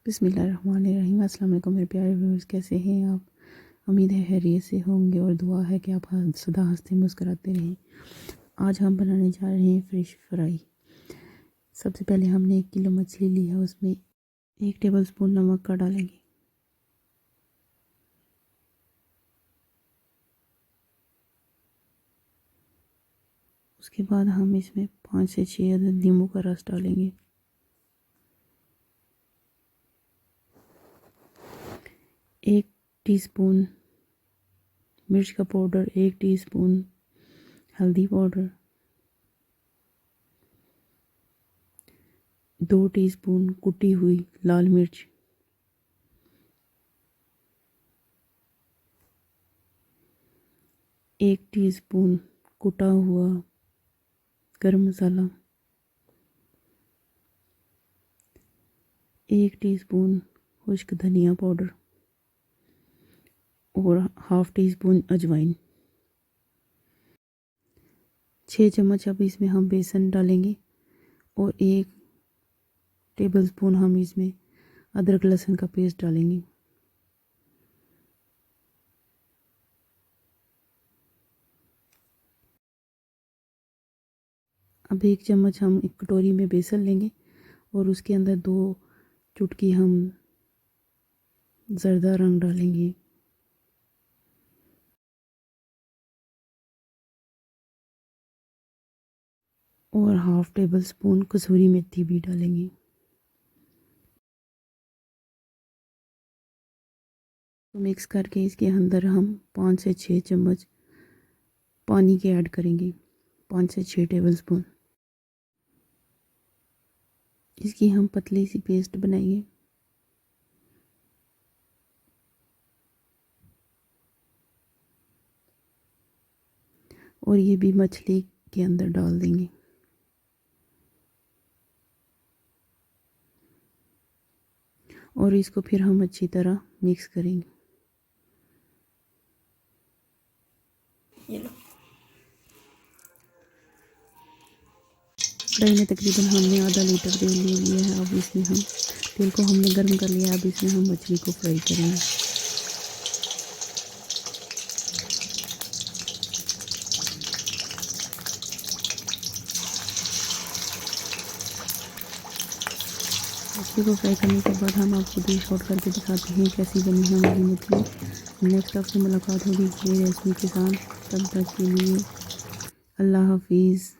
बिस्मिल्लाहिर्रहमानिर्रहीम। अस्सलाम वालेकुम मेरे प्यारे व्यूअर्स, कैसे हैं आप? उम्मीद है खैरियत से होंगे और दुआ है कि आप सदा हंसते मुस्कुराते रहें। आज हम बनाने जा रहे हैं फ़िश फ्राई। सबसे पहले हमने 1 किलो मछली ली है, उसमें 1 टेबलस्पून नमक का डालेंगे। उसके बाद हम इसमें 5 से 6 अदद नींबू का रस डालेंगे। एक टीस्पून मिर्च का पाउडर, 1 टीस्पून हल्दी पाउडर, 2 टीस्पून कुटी हुई लाल मिर्च, 1 टीस्पून कुटा हुआ गरम मसाला, 1 टीस्पून खुश्क धनिया पाउडर और हाफ़ टी स्पून अजवाइन। 6 चम्मच अब इसमें हम बेसन डालेंगे और 1 टेबलस्पून हम इसमें अदरक लहसुन का पेस्ट डालेंगे। अब 1 चम्मच हम एक कटोरी में बेसन लेंगे और उसके अंदर 2 चुटकी हम ज़र्दा रंग डालेंगे और हाफ़ टेबल स्पून कसूरी मेथी भी डालेंगे। तो मिक्स करके इसके अंदर हम 5 से 6 चम्मच पानी के ऐड करेंगे, 5 से 6 टेबलस्पून। इसकी हम पतली सी पेस्ट बनाएंगे। और ये भी मछली के अंदर डाल देंगे। और इसको फिर हम अच्छी तरह मिक्स करेंगे। ये लो, कढ़ाई में तकरीबन हमने आधा लीटर तेल ले लिया है। अब इसमें हम तेल को हमने गर्म कर लिया है। अब इसमें हम मछली को फ्राई करेंगे। मछली को फ्राई करने के बाद हम आपको डिश आउट करके दिखाते हैं कैसी बनी है हमारी मछली। नेक्स्ट आपसे मुलाकात होगी नई रेसिपी के साथ। तब तक के लिए अल्लाह हाफिज़।